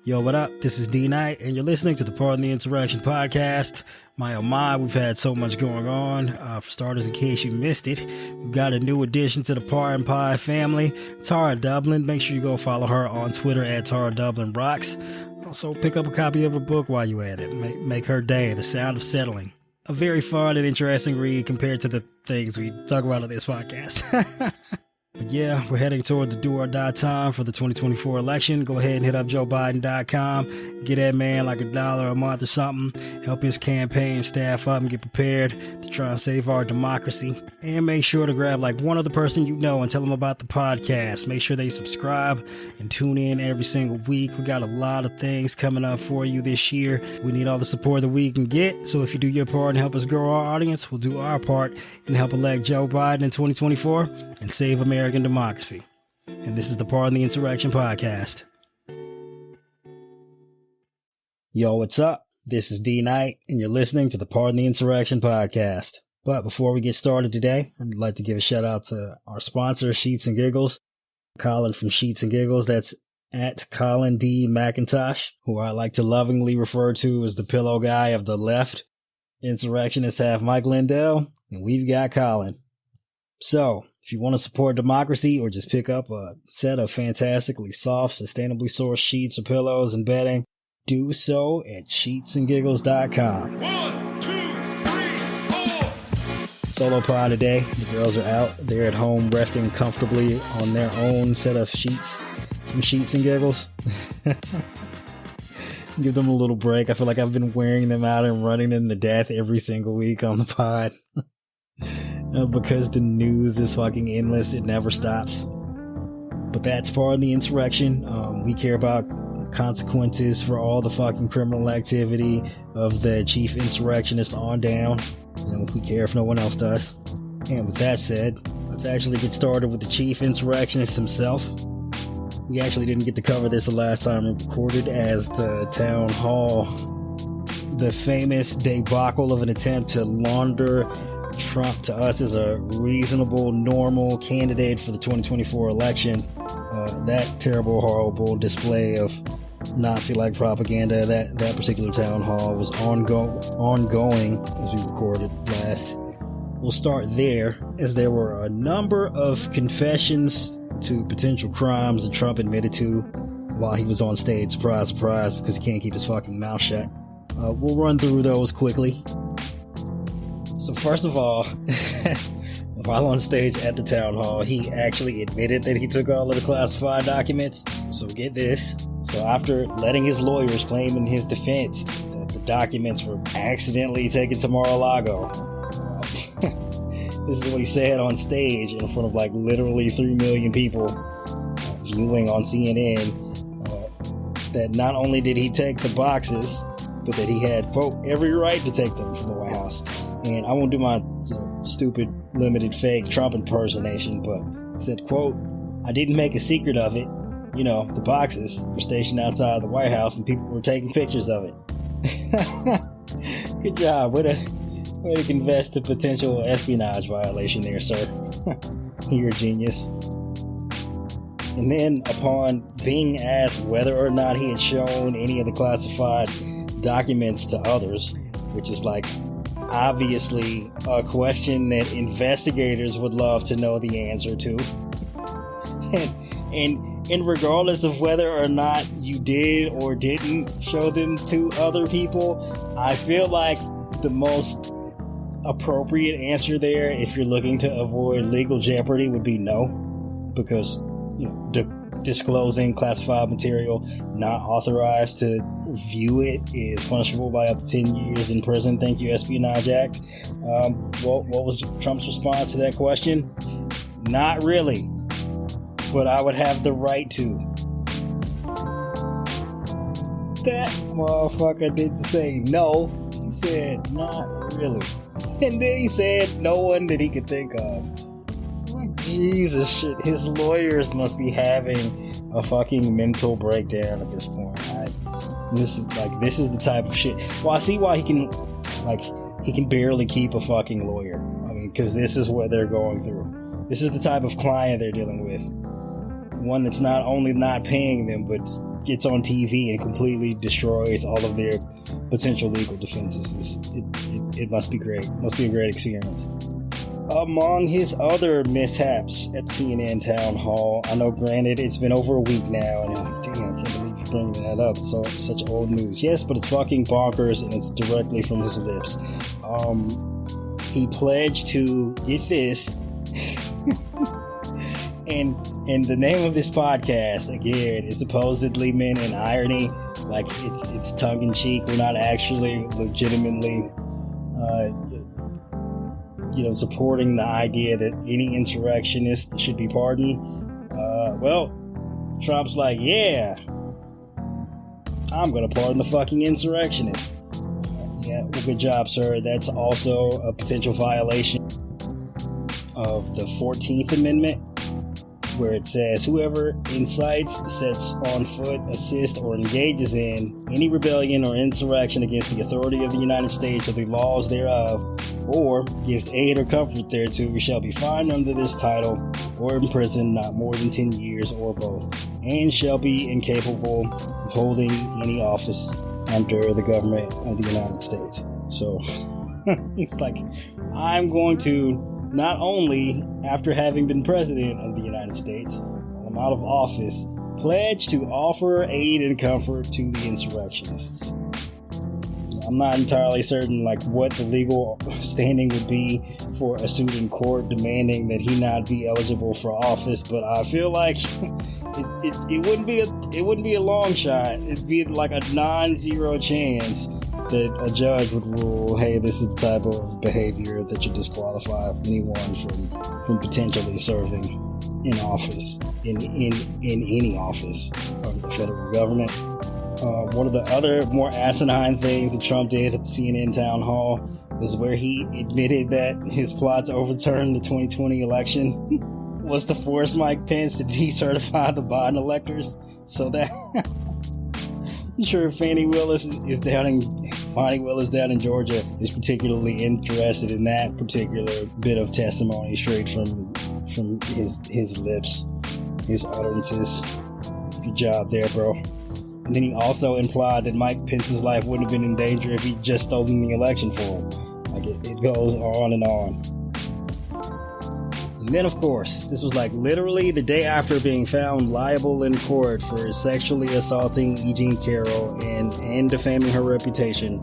Yo, what up? This is D Knight, and you're listening to the Pardon the Interaction podcast. My oh my, we've had so much going on. For starters, in case you missed it, we've got a new addition to the Pardon Pie family, Tara Dublin. Make sure you go follow her on Twitter at Tara Dublin Rocks. Also, pick up a copy of her book while you're at it. Make her day, The Sound of Settling. A very fun and interesting read compared to the things we talk about on this podcast. But yeah, we're heading toward the do or die time for the 2024 election. Go ahead and hit up JoeBiden.com. Get that man like $1 a month or something. Help his campaign staff up and get prepared to try and save our democracy. And make sure to grab like one other person you know and tell them about the podcast. Make sure they subscribe and tune in every single week. We got a lot of things coming up for you this year. We need all the support that we can get. So if you do your part and help us grow our audience, we'll do our part and help elect Joe Biden in 2024 and save American democracy. And this is the Pardon the Interaction podcast. Yo, what's up? This is D Knight, and you're listening to the Pardon the Interaction podcast. But before we get started today, I'd like to give a shout out to our sponsor, Sheets and Giggles. Colin from Sheets and Giggles, that's at Colin D. McIntosh, who I like to lovingly refer to as the pillow guy of the left. Insurrectionists have Mike Lindell, and we've got Colin. So, if you want to support democracy or just pick up a set of fantastically soft, sustainably sourced sheets or pillows and bedding, do so at sheetsandgiggles.com. 1, 2, 3, 4. Solo pod today. The girls are out. They're at home resting comfortably on their own set of sheets from Sheets and Giggles. Give them a little break. I feel like I've been wearing them out and running them to death every single week on the pod. Because the news is fucking endless. It never stops. But that's part of the insurrection. We care about consequences for all the fucking criminal activity of the chief insurrectionist on down. You know, we care if no one else does. And with that said, let's actually get started with the chief insurrectionist himself. We actually didn't get to cover this the last time we recorded, as the town hall, the famous debacle of an attempt to launder Trump to us as a reasonable, normal candidate for the 2024 election. That terrible, horrible display of Nazi-like propaganda, that particular town hall was ongoing as we recorded last. We'll start there, as there were a number of confessions to potential crimes that Trump admitted to while he was on stage. Surprise, surprise, because he can't keep his fucking mouth shut. We'll run through those quickly. So first of all, while on stage at the town hall, he actually admitted that he took all of the classified documents. So get this. So after letting his lawyers claim in his defense that the documents were accidentally taken to Mar-a-Lago, this is what he said on stage in front of like literally 3 million people viewing on CNN, that not only did he take the boxes, but that he had, quote, every right to take them from the White House. And I won't do my, stupid, limited, fake Trump impersonation, but he said, quote, I didn't make a secret of it. The boxes were stationed outside the White House and people were taking pictures of it. Good job. Way to confess to potential espionage violation there, sir. You're a genius. And then, upon being asked whether or not he had shown any of the classified documents to others, which is like obviously a question that investigators would love to know the answer to. and regardless of whether or not you did or didn't show them to other people, I feel like the most appropriate answer there, if you're looking to avoid legal jeopardy, would be no, because disclosing classified material not authorized to view it is punishable by up to 10 years in prison. Thank you, Espionage Act. What was Trump's response to that question? Not really, but I would have the right to. That motherfucker didn't say no. He said not really. And then he said no one that he could think of. Jesus shit, his lawyers must be having a fucking mental breakdown at this point. This is the type of shit. Well, I see why he can barely keep a fucking lawyer. I mean, because this is what they're going through. This is the type of client they're dealing with. One that's not only not paying them, but gets on TV and completely destroys all of their potential legal defenses. It must be great. It must be a great experience. Among his other mishaps at CNN Town Hall, I know, granted, it's been over a week now, and I'm like, damn, I can't believe you're bringing that up. So such old news. Yes, but it's fucking bonkers, and it's directly from his lips. He pledged to, get this, and the name of this podcast, again, is supposedly meant in irony, like it's tongue-in-cheek. We're not actually legitimately, supporting the idea that any insurrectionist should be pardoned. Well, Trump's like, yeah, I'm gonna pardon the fucking insurrectionist. Yeah, well, good job, sir. That's also a potential violation of the 14th Amendment, where it says whoever incites, sets on foot, assists, or engages in any rebellion or insurrection against the authority of the United States or the laws thereof, or gives aid or comfort thereto, shall be fined under this title or imprisoned not more than 10 years or both, and shall be incapable of holding any office under the government of the United States. So it's like, I'm going to, not only after having been president of the United States, while I'm out of office, pledge to offer aid and comfort to the insurrectionists. I'm not entirely certain what the legal standing would be for a suit in court demanding that he not be eligible for office, but I feel like it wouldn't be a long shot. It'd be like a non-zero chance that a judge would rule, hey, this is the type of behavior that should disqualify anyone from potentially serving in office, in any office under the federal government. One of the other more asinine things that Trump did at the CNN Town Hall was where he admitted that his plot to overturn the 2020 election was to force Mike Pence to decertify the Biden electors, so that I'm sure Fani Willis down in Georgia is particularly interested in that particular bit of testimony straight from his lips, his utterances. Good job there, bro. And then he also implied that Mike Pence's life wouldn't have been in danger if he'd just stolen the election for him. It goes on and on. And then, of course, this was literally the day after being found liable in court for sexually assaulting E. Jean Carroll and defaming her reputation.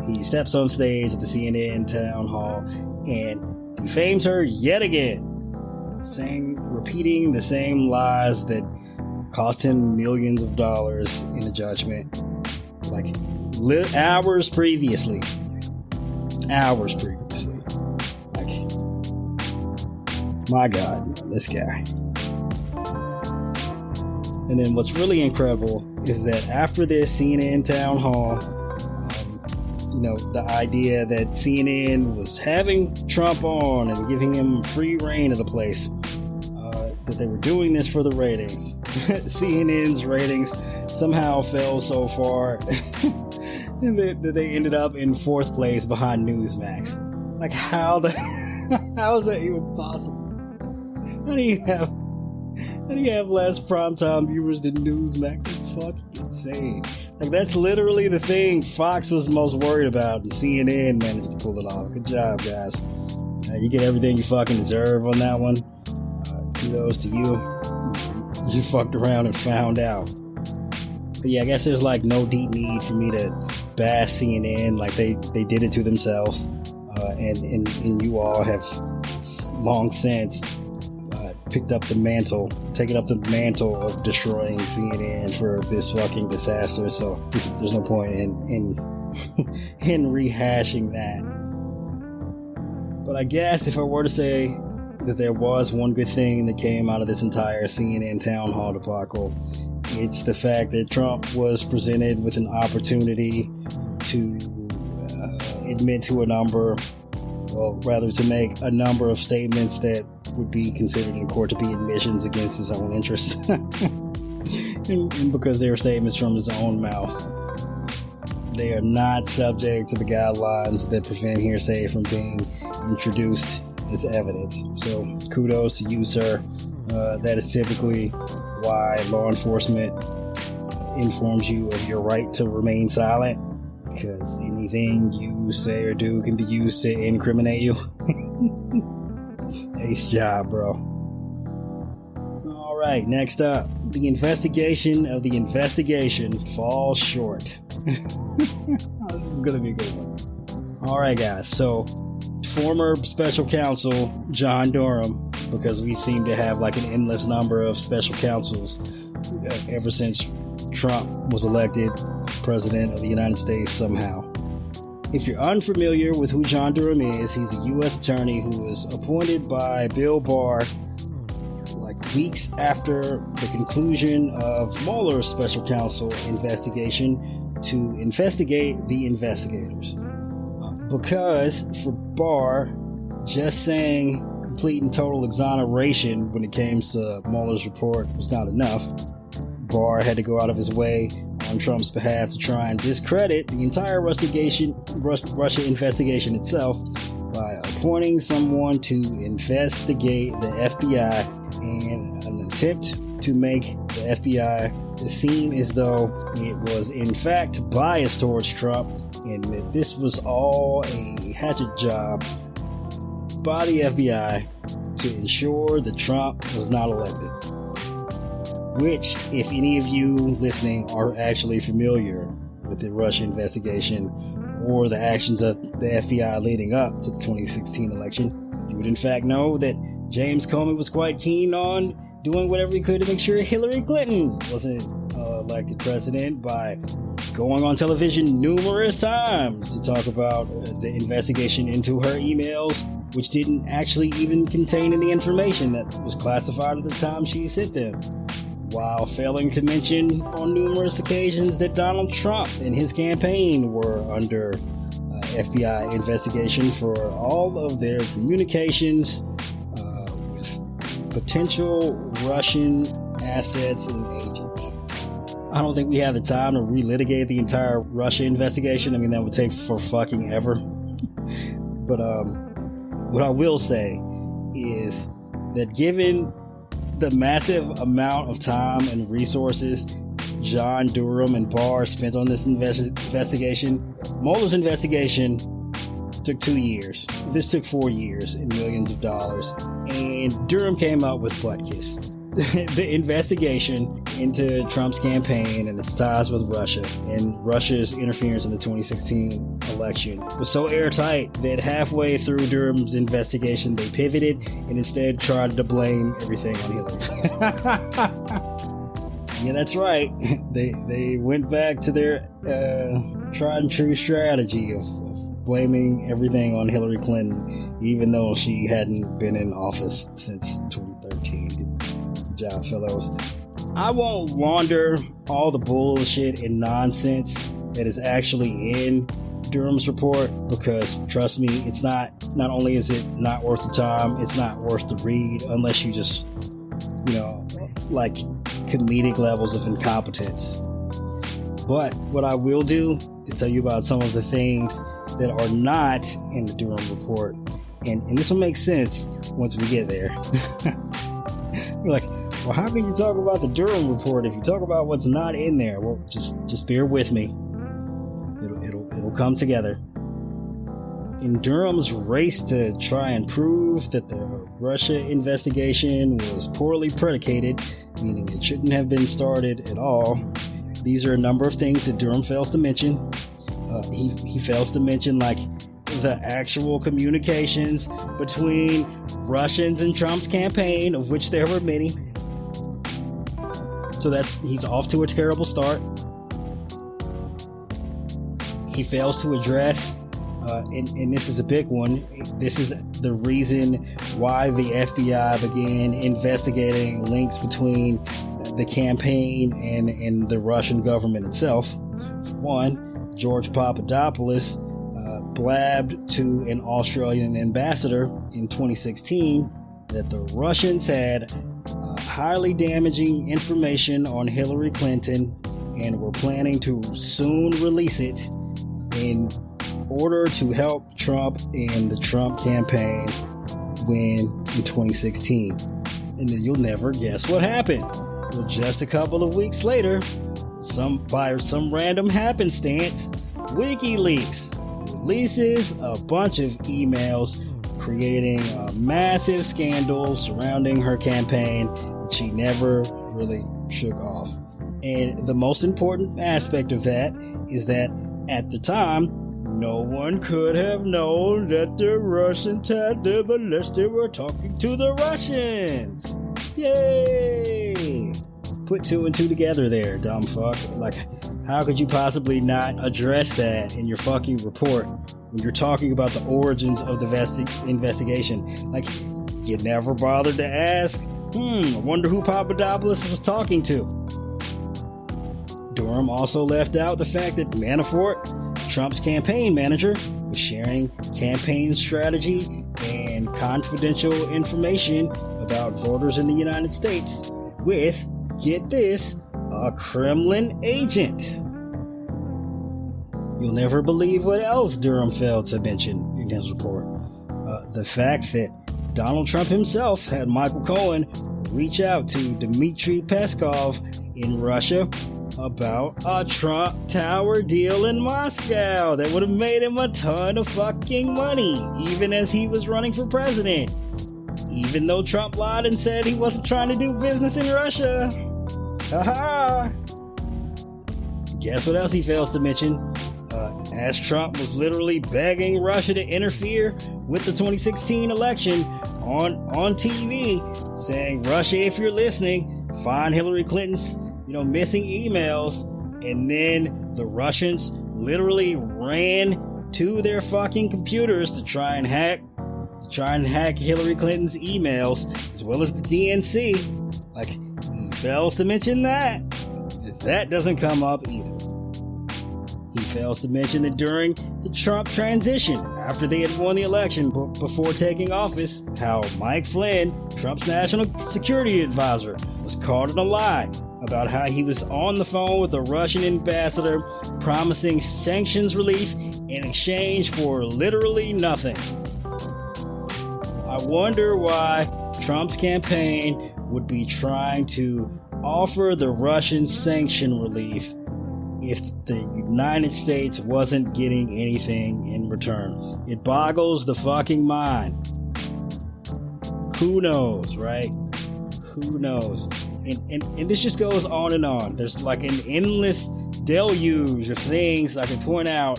He steps on stage at the CNN Town Hall and defames her yet again, repeating the same lies that cost him millions of dollars in a judgment, hours previously. My God, man, this guy. And then what's really incredible is that after this CNN Town Hall, the idea that CNN was having Trump on and giving him free reign of the place, that they were doing this for the ratings. CNN's ratings somehow fell so far that they ended up in 4th place behind Newsmax. How is that even possible? How do you have less primetime viewers than Newsmax? It's fucking insane. That's literally the thing Fox was most worried about, and CNN managed to pull it off. Good job, guys. You get everything you fucking deserve on that one. Kudos to you. You fucked around and found out. But yeah, I guess there's no deep need for me to bash CNN. They did it to themselves. And you all have long since taken up the mantle of destroying CNN for this fucking disaster. So there's no point in rehashing that. But I guess if I were to say that there was one good thing that came out of this entire CNN Town Hall debacle, it's the fact that Trump was presented with an opportunity to admit to to make a number of statements that would be considered in court to be admissions against his own interests. and because they are statements from his own mouth, they are not subject to the guidelines that prevent hearsay from being introduced as evidence. So kudos to you, sir. That is typically why law enforcement informs you of your right to remain silent, because anything you say or do can be used to incriminate you. Ace job, bro. Alright, next up. The investigation of the investigation falls short. This is gonna be a good one. Alright, guys, so former special counsel John Durham, because we seem to have like an endless number of special counsels ever since Trump was elected president of the United States somehow. If you're unfamiliar with who John Durham is, he's a U.S. attorney who was appointed by Bill Barr like weeks after the conclusion of Mueller's special counsel investigation to investigate the investigators. Because for Barr, just saying complete and total exoneration when it came to Mueller's report was not enough. Barr had to go out of his way on Trump's behalf to try and discredit the entire Russia investigation itself by appointing someone to investigate the FBI in an attempt to make the FBI seem as though it was in fact biased towards Trump and that this was all a hatchet job by the FBI to ensure that Trump was not elected. Which, if any of you listening are actually familiar with the Russia investigation or the actions of the FBI leading up to the 2016 election, you would in fact know that James Comey was quite keen on doing whatever he could to make sure Hillary Clinton wasn't elected president by going on television numerous times to talk about the investigation into her emails, which didn't actually even contain any information that was classified at the time she sent them, while failing to mention on numerous occasions that Donald Trump and his campaign were under FBI investigation for all of their communications with potential Russian assets and agents. I don't think we have the time to relitigate the entire Russia investigation. I mean, that would take for fucking ever. But what I will say is that given the massive amount of time and resources John Durham and Barr spent on this investigation, Mueller's investigation took 2 years. This took 4 years and millions of dollars. And Durham came up with Butkus. The investigation into Trump's campaign and its ties with Russia and Russia's interference in the 2016 election was so airtight that halfway through Durham's investigation they pivoted and instead tried to blame everything on Hillary. Yeah, that's right. They went back to their tried and true strategy of blaming everything on Hillary Clinton, even though she hadn't been in office since 2013. Good job, fellows. I won't launder all the bullshit and nonsense that is actually in Durham's report, because trust me, it's not only is it not worth the time, it's not worth the read unless you just, like comedic levels of incompetence. But what I will do is tell you about some of the things that are not in the Durham report, and this will make sense once we get there. We're like, well, how can you talk about the Durham report if you talk about what's not in there? Well, just bear with me. It'll come together. In Durham's race to try and prove that the Russia investigation was poorly predicated, meaning it shouldn't have been started at all, these are a number of things that Durham fails to mention. He fails to mention, like, the actual communications between Russians and Trump's campaign, of which there were many. So he's off to a terrible start. He fails to address, and this is a big one, this is the reason why the FBI began investigating links between the campaign and the Russian government itself. For one, George Papadopoulos blabbed to an Australian ambassador in 2016 that the Russians had highly damaging information on Hillary Clinton and were planning to soon release it in order to help Trump and the Trump campaign win in 2016. And then you'll never guess what happened. Well, just a couple of weeks later, by some random happenstance, WikiLeaks releases a bunch of emails creating a massive scandal surrounding her campaign that she never really shook off. And the most important aspect of that is that at the time, no one could have known that the Russians had them unless they were talking to the Russians. Yay! Put two and two together there, dumb fuck. Like, how could you possibly not address that in your fucking report when you're talking about the origins of the investigation? Like, you never bothered to ask, I wonder who Papadopoulos was talking to. Durham also left out the fact that Manafort, Trump's campaign manager, was sharing campaign strategy and confidential information about voters in the United States with, get this, a Kremlin agent. You'll never believe what else Durham failed to mention in his report. The fact that Donald Trump himself had Michael Cohen reach out to Dmitry Peskov in Russia about a Trump Tower deal in Moscow that would have made him a ton of fucking money, even as he was running for president. Even though Trump lied and said he wasn't trying to do business in Russia. Haha! Guess what else he fails to mention? As Trump was literally begging Russia to interfere with the 2016 election on TV, saying, Russia, if you're listening, find Hillary Clinton's missing emails, and then the Russians literally ran to their fucking computers to try and hack Hillary Clinton's emails, as well as the DNC. Like, he fails to mention that. That doesn't come up either. He fails to mention that during the Trump transition, after they had won the election before taking office, how Mike Flynn, Trump's national security advisor, was caught in a lie about how he was on the phone with the Russian ambassador promising sanctions relief in exchange for literally nothing. I wonder why Trump's campaign would be trying to offer the Russians sanction relief if the United States wasn't getting anything in return. It boggles the fucking mind. Who knows, right? Who knows? And this just goes on and on. There's like an endless deluge of things I can point out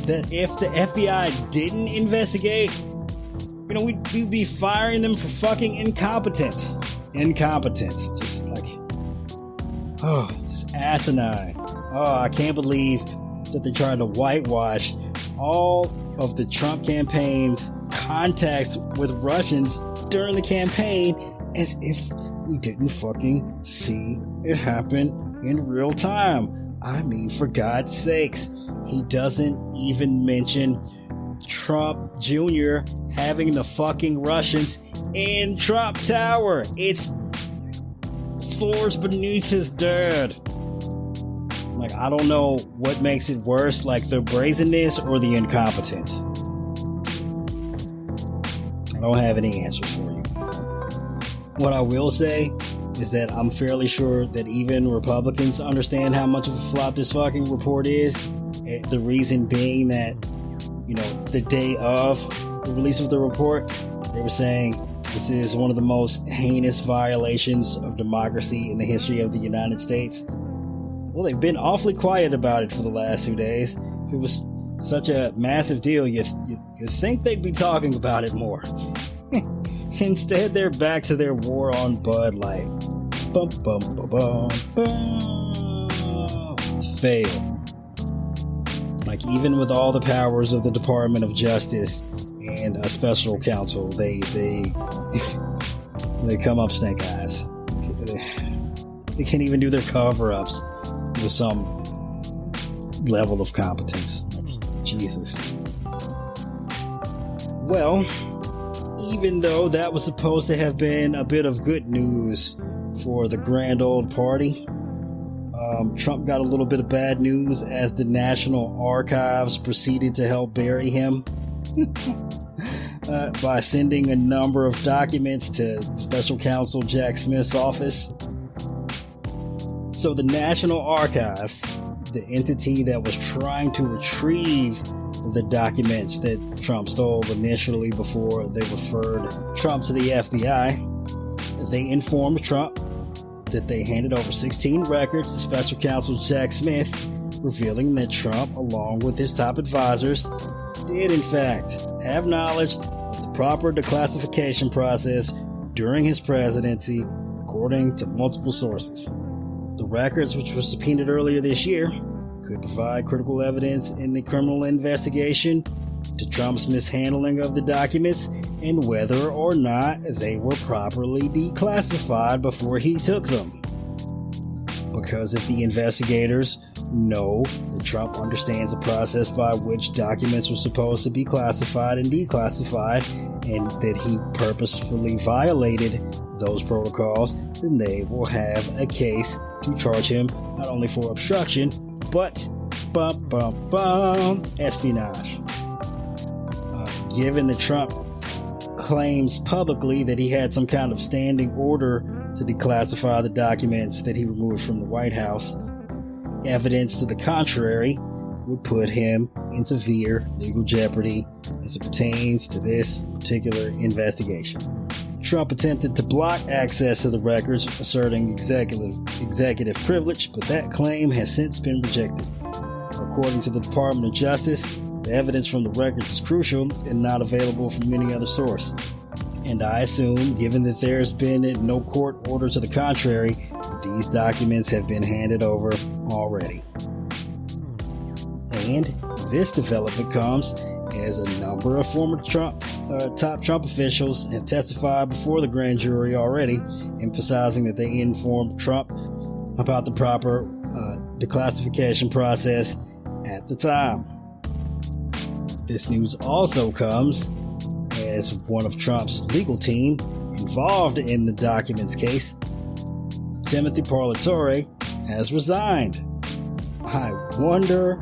that if the FBI didn't investigate, we'd be firing them for fucking incompetence. Incompetence. Just like, just asinine. I can't believe that they tried to whitewash all of the Trump campaign's contacts with Russians during the campaign as if we didn't fucking see it happen in real time. I mean, for God's sakes, he doesn't even mention Trump Jr. having the fucking Russians in Trump Tower. It's floors beneath his dirt. Like, I don't know what makes it worse, like the brazenness or the incompetence. I don't have any answers for you. What I will say is that I'm fairly sure that even Republicans understand how much of a flop this fucking report is. The reason being that, the day of the release of the report, they were saying this is one of the most heinous violations of democracy in the history of the United States. Well, they've been awfully quiet about it for the last 2 days. If it was such a massive deal, you'd think they'd be talking about it more. Instead, they're back to their war on Bud Light. Bum, bum, bum, bum, bum. Fail. Like, even with all the powers of the Department of Justice and a special counsel, they come up snake eyes. They can't even do their cover-ups with some level of competence. Jesus. Well, even though that was supposed to have been a bit of good news for the grand old party, Trump got a little bit of bad news as the National Archives proceeded to help bury him by sending a number of documents to Special Counsel Jack Smith's office. So the National Archives, the entity that was trying to retrieve the documents that Trump stole initially before they referred Trump to the FBI, they informed Trump that they handed over 16 records to Special Counsel Jack Smith, revealing that Trump, along with his top advisors, did in fact have knowledge of the proper declassification process during his presidency, according to multiple sources. The records, which were subpoenaed earlier this year, could provide critical evidence in the criminal investigation to Trump's mishandling of the documents and whether or not they were properly declassified before he took them. Because if the investigators know that Trump understands the process by which documents are supposed to be classified and declassified, and that he purposefully violated those protocols, then they will have a case to charge him not only for obstruction, but espionage. Given that Trump claims publicly that he had some kind of standing order to declassify the documents that he removed from the White House, evidence to the contrary would put him in severe legal jeopardy as it pertains to this particular investigation. Trump attempted to block access to the records, asserting executive privilege, but that claim has since been rejected. According to the Department of Justice, the evidence from the records is crucial and not available from any other source. And I assume, given that there's been no court order to the contrary, that these documents have been handed over already. And this development comes as a number of former top Trump officials have testified before the grand jury already, emphasizing that they informed Trump about the proper declassification process at the time. This news also comes as one of Trump's legal team involved in the documents case, Timothy Parlatore, has resigned. I wonder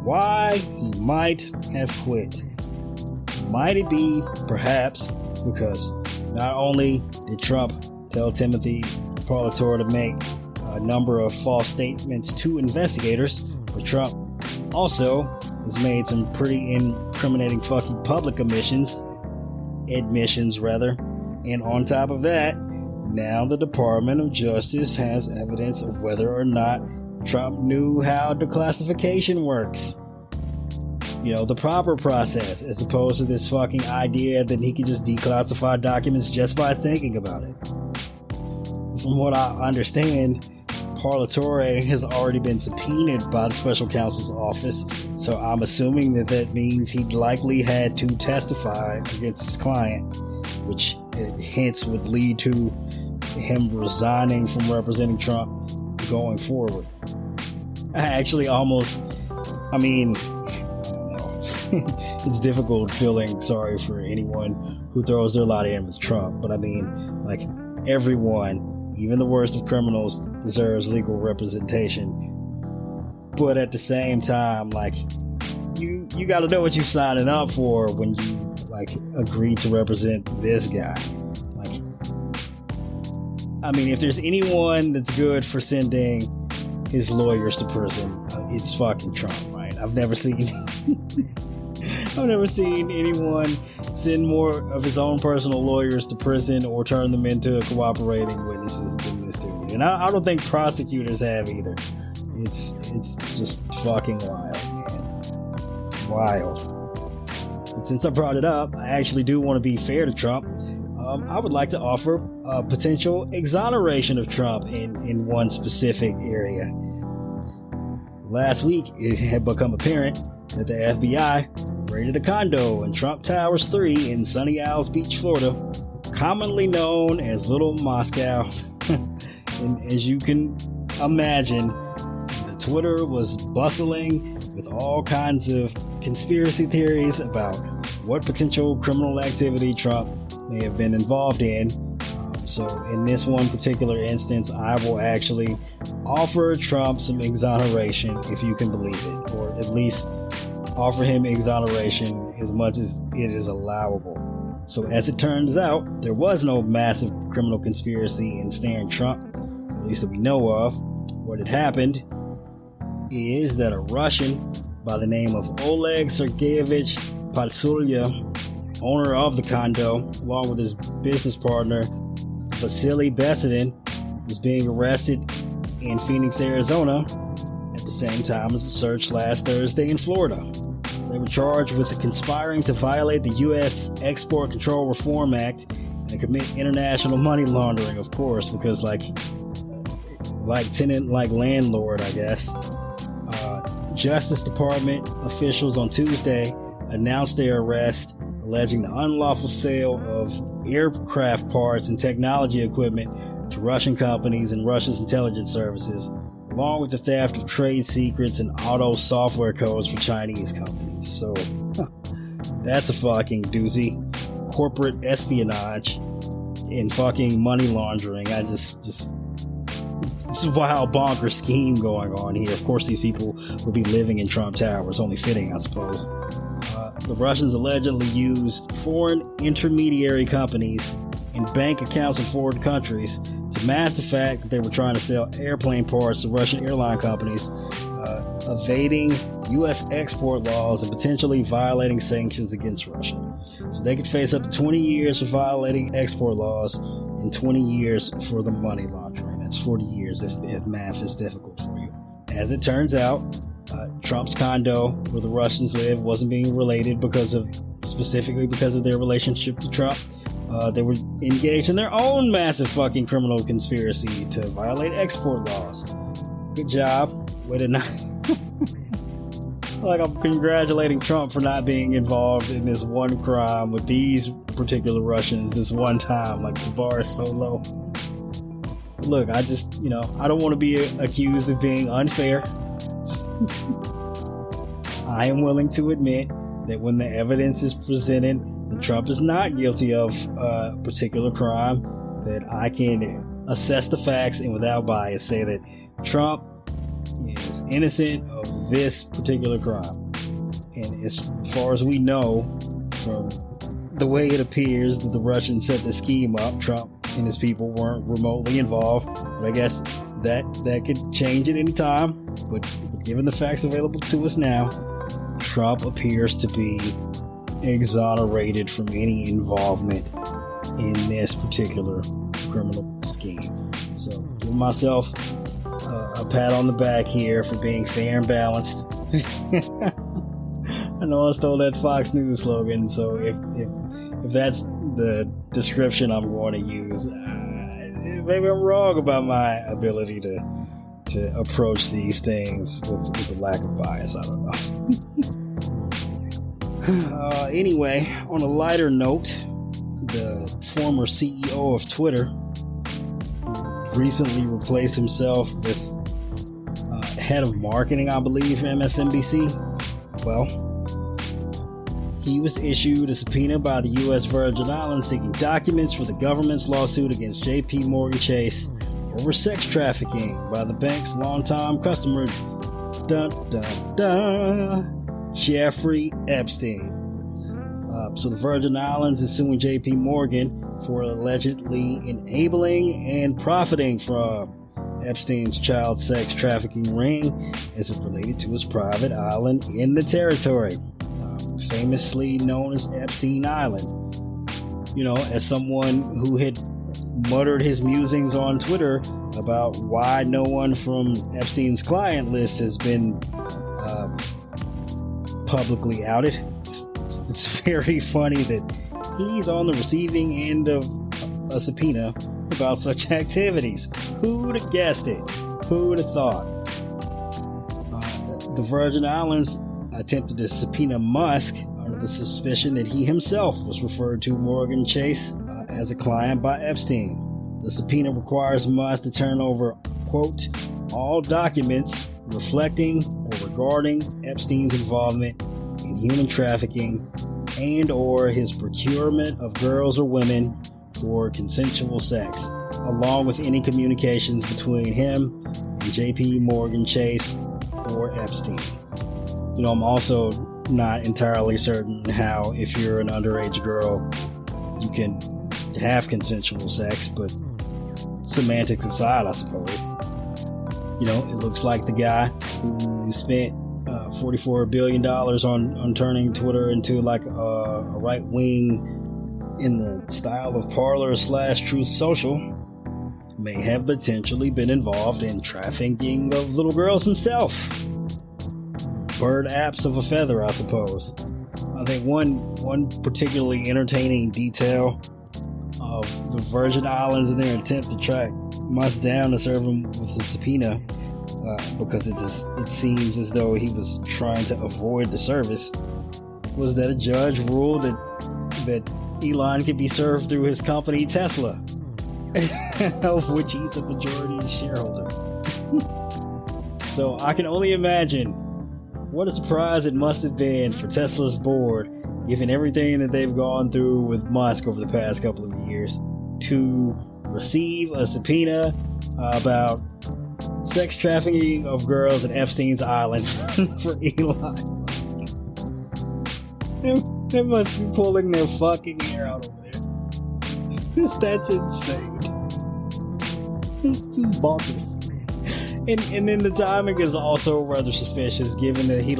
why he might have quit. Might it be, perhaps, because not only did Trump tell Timothy Parlatore to make a number of false statements to investigators, but Trump also has made some pretty incriminating fucking public admissions, and on top of that, now the Department of Justice has evidence of whether or not Trump knew how declassification works. You know, the proper process, as opposed to this fucking idea that he could just declassify documents just by thinking about it. From what I understand, Parlatore has already been subpoenaed by the special counsel's office, so I'm assuming that means he likely had to testify against his client, which hence would lead to him resigning from representing Trump going forward. I don't know. It's difficult feeling sorry for anyone who throws their lot in with Trump, but I mean, like, everyone, even the worst of criminals, deserves legal representation. But at the same time, like, you gotta know what you're signing up for when you, like, agree to represent this guy. Like, I mean, if there's anyone that's good for sending his lawyers to prison, it's fucking Trump, right? I've never seen anyone send more of his own personal lawyers to prison or turn them into cooperating witnesses than this dude. And I don't think prosecutors have either. It's just fucking wild, man. Wild. And since I brought it up, I actually do want to be fair to Trump. I would like to offer a potential exoneration of Trump in one specific area. Last week, it had become apparent that the FBI raided a condo in Trump Towers 3 in Sunny Isles Beach, Florida, commonly known as Little Moscow. And as you can imagine, the Twitter was bustling with all kinds of conspiracy theories about what potential criminal activity Trump may have been involved in. So in this one particular instance, I will actually offer Trump some exoneration, if you can believe it, or at least offer him exoneration as much as it is allowable. So as it turns out, there was no massive criminal conspiracy ensnaring Trump, at least that we know of. What had happened is that a Russian by the name of Oleg Sergeyevich Patsulya, owner of the condo, along with his business partner Vasily Besedin, was being arrested in Phoenix, Arizona at the same time as the search last Thursday in Florida. They were charged with conspiring to violate the U.S. Export Control Reform Act and commit international money laundering, of course, because like tenant, like landlord, I guess. Justice Department officials on Tuesday announced their arrest, alleging the unlawful sale of aircraft parts and technology equipment to Russian companies and Russia's intelligence services, along with the theft of trade secrets and auto software codes for Chinese companies. So, that's a fucking doozy. Corporate espionage and fucking money laundering. It's a wild bonker scheme going on here. Of course, these people will be living in Trump Towers, only fitting, I suppose. The Russians allegedly used foreign intermediary companies and bank accounts in foreign countries to mask the fact that they were trying to sell airplane parts to Russian airline companies, evading U.S. export laws and potentially violating sanctions against Russia. So they could face up to 20 years for violating export laws and 20 years for the money laundering. That's 40 years if math is difficult for you. As it turns out, Trump's condo where the Russians live wasn't being related specifically because of their relationship to Trump. They were engaged in their own massive fucking criminal conspiracy to violate export laws. Good job. Way to not. Like, I'm congratulating Trump for not being involved in this one crime with these particular Russians this one time. Like, the bar is so low. Look, I just, I don't want to be accused of being unfair. I am willing to admit that when the evidence is presented that Trump is not guilty of a particular crime, that I can assess the facts and without bias say that Trump is innocent of this particular crime. And as far as we know, from the way it appears that the Russians set the scheme up, Trump and his people weren't remotely involved. But I guess that could change at any time. But given the facts available to us now, Trump appears to be exonerated from any involvement in this particular criminal scheme. So, give myself a pat on the back here for being fair and balanced. I know I stole that Fox News slogan, so if that's the description I'm going to use, maybe I'm wrong about my ability to approach these things with a lack of bias. I don't know. Anyway, on a lighter note, the former CEO of Twitter recently replaced himself with head of marketing, I believe, for MSNBC. Well, he was issued a subpoena by the U.S. Virgin Islands seeking documents for the government's lawsuit against J.P. Morgan Chase over sex trafficking by the bank's longtime customer, Jeffrey Epstein. So the Virgin Islands is suing J.P. Morgan for allegedly enabling and profiting from Epstein's child sex trafficking ring as it related to his private island in the territory, famously known as Epstein Island. As someone who had muttered his musings on Twitter about why no one from Epstein's client list has been publicly outed, it's very funny that he's on the receiving end of a subpoena about such activities. Who'd have guessed it? Who'd have thought? The Virgin Islands attempted to subpoena Musk under the suspicion that he himself was referred to Morgan Chase as a client by Epstein. The subpoena requires Musk to turn over, quote, all documents reflecting or regarding Epstein's involvement in human trafficking and or his procurement of girls or women for consensual sex, along with any communications between him and J.P. Morgan Chase or Epstein. I'm also not entirely certain how, if you're an underage girl, you can have consensual sex, but semantics aside, I suppose. It looks like the guy who spent $44 billion on turning Twitter into like a right wing in the style of Parler/Truth Social may have potentially been involved in trafficking of little girls himself. Bird apps of a feather, I suppose. I think one particularly entertaining detail of the Virgin Islands in their attempt to track Musk down to serve him with a subpoena, because it seems as though he was trying to avoid the service, was that a judge ruled that Elon could be served through his company Tesla, of which he's a majority shareholder. So I can only imagine what a surprise it must have been for Tesla's board, given everything that they've gone through with Musk over the past couple of years, to receive a subpoena about sex trafficking of girls at Epstein's Island for Elon Musk. They must be pulling their fucking hair out over there. That's insane. This is bonkers. And then the timing is also rather suspicious, given that he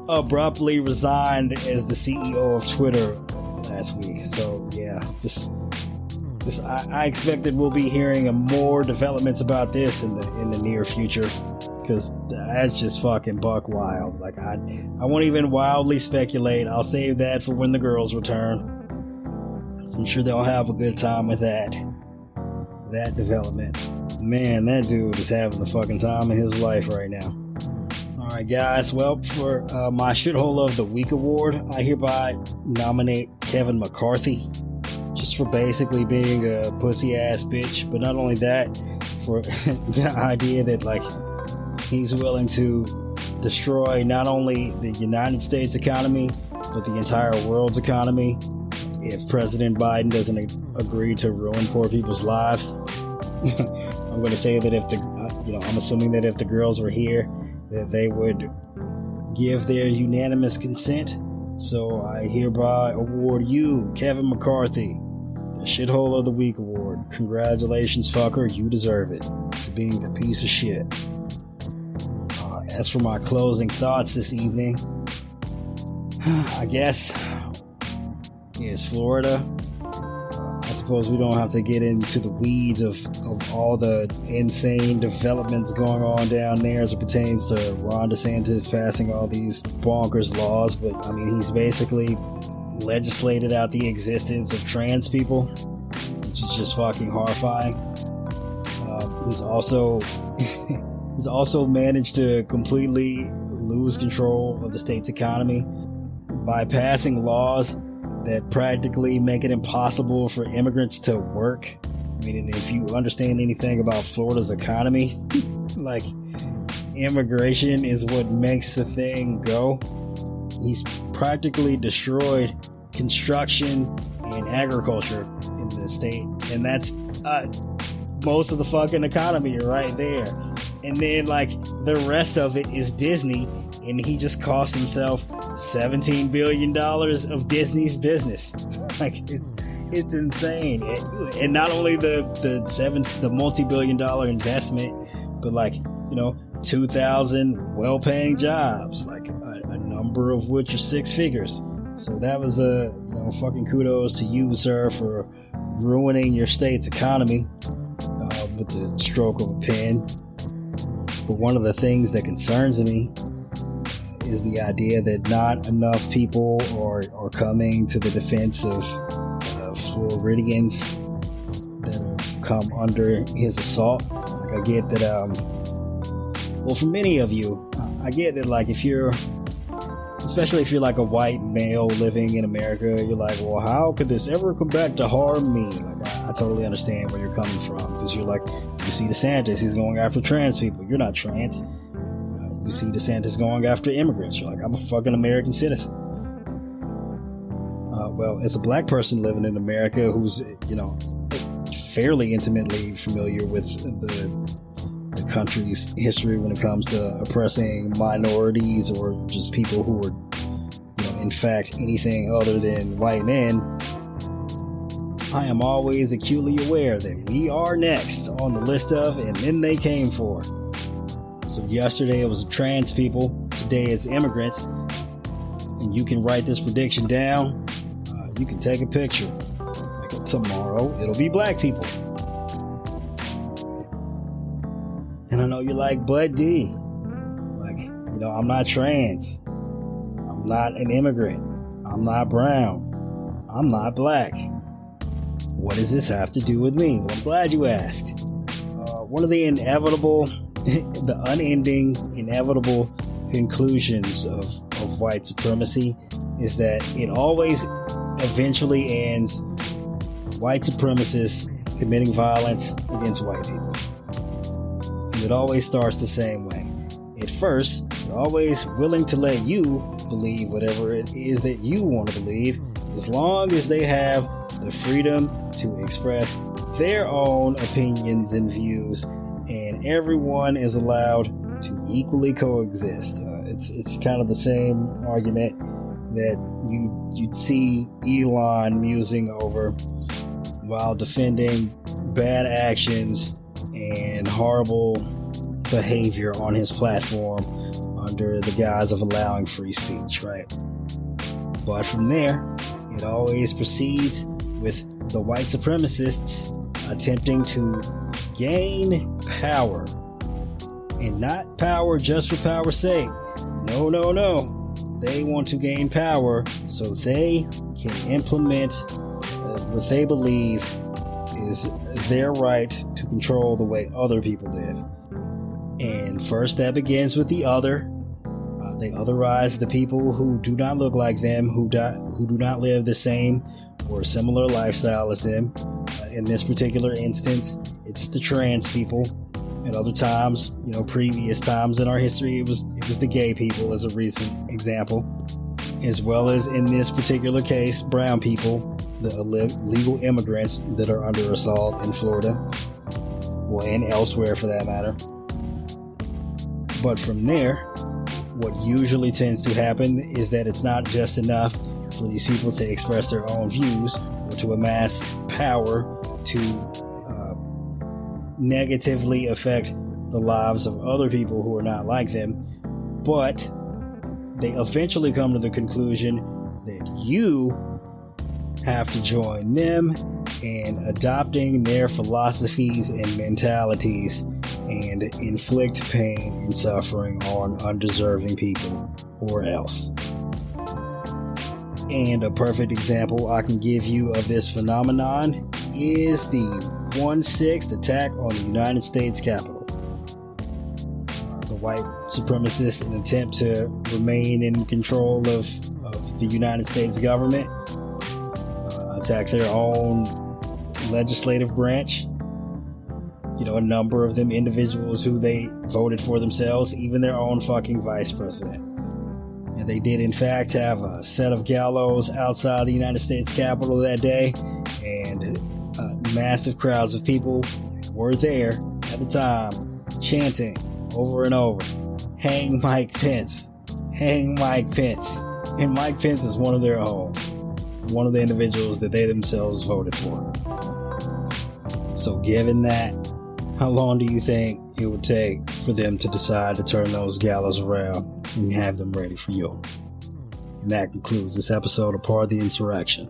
abruptly resigned as the CEO of Twitter last week. So yeah, I expect that we'll be hearing more developments about this in the near future, because that's just fucking buck wild. Like I won't even wildly speculate. I'll save that for when the girls return. I'm sure they'll have a good time with that development. Man, that dude is having the fucking time of his life right now. Alright guys, well, for my Shithole of the Week award, I hereby nominate Kevin McCarthy, just for basically being a pussy ass bitch, but not only that, for the idea that he's willing to destroy not only the United States economy, but the entire world's economy if President Biden doesn't agree to ruin poor people's lives. I'm going to say that I'm assuming that if the girls were here, that they would give their unanimous consent. So I hereby award you, Kevin McCarthy, the Shithole of the Week award. Congratulations, fucker. You deserve it for being a piece of shit. As for my closing thoughts this evening, I guess is Florida. I suppose we don't have to get into the weeds of all the insane developments going on down there as it pertains to Ron DeSantis passing all these bonkers laws, but I mean, he's basically legislated out the existence of trans people, which is just fucking horrifying. He's also managed to completely lose control of the state's economy by passing laws that practically make it impossible for immigrants to work. I mean, and if you understand anything about Florida's economy, immigration is what makes the thing go. He's practically destroyed construction and agriculture in the state, and that's most of the fucking economy right there. And then the rest of it is Disney, and he just cost himself $17 billion of Disney's business. It's insane. And not only the multi-billion-dollar investment, but 2,000 well-paying jobs, a number of which are six figures. So that was fucking kudos to you, sir, for ruining your state's economy with the stroke of a pen. But one of the things that concerns me is the idea that not enough people are coming to the defense of Floridians that have come under his assault. I get that, for many of you, I get that, especially if you're a white male living in America, you're well, how could this ever come back to harm me? I totally understand where you're coming from, because you're you see DeSantis, he's going after trans people. You're not trans. You see DeSantis going after immigrants. You're I'm a fucking American citizen. Well, as a black person living in America who's, fairly intimately familiar with the country's history when it comes to oppressing minorities or just people who are, in fact, anything other than white men, I am always acutely aware that we are next on the list of and then they came for. So yesterday it was trans people, today it's immigrants, and you can write this prediction down. You can take a picture. Like tomorrow, it'll be black people. And I know you're like, Bud D. Like, I'm not trans. I'm not an immigrant. I'm not brown. I'm not black. What does this have to do with me? Well, I'm glad you asked. One of the the unending, inevitable conclusions of white supremacy is that it always eventually ends white supremacists committing violence against white people. And it always starts the same way. At first, they're always willing to let you believe whatever it is that you want to believe, as long as they have the freedom to express their own opinions and views, and everyone is allowed to equally coexist. It's kind of the same argument that you'd see Elon musing over while defending bad actions and horrible behavior on his platform under the guise of allowing free speech, right? But from there, it always proceeds with the white supremacists attempting to gain power, and not power just for power's sake. No. They want to gain power so they can implement what they believe is their right to control the way other people live. And first that begins with the other. They otherize the people who do not look like them, who do not live the same or similar lifestyle as them. In this particular instance, it's the trans people. At other times, previous times in our history, it was the gay people as a recent example, as well as in this particular case, brown people, the illegal immigrants that are under assault in Florida, and elsewhere for that matter. But from there, what usually tends to happen is that it's not just enough for these people to express their own views or to amass power to negatively affect the lives of other people who are not like them, but they eventually come to the conclusion that you have to join them in adopting their philosophies and mentalities and inflict pain and suffering on undeserving people or else. And a perfect example I can give you of this phenomenon is the 1/6 attack on the United States Capitol. The white supremacists, in an attempt to remain in control of the United States government, attacked their own legislative branch. A number of them individuals who they voted for themselves, even their own fucking vice president. And they did, in fact, have a set of gallows outside the United States Capitol that day, and massive crowds of people were there at the time chanting over and over, "Hang Mike Pence, hang Mike Pence." And Mike Pence is one of their own, one of the individuals that they themselves voted for. So given that, how long do you think it would take for them to decide to turn those gallows around and have them ready for you? And that concludes this episode of Part of the Insurrection.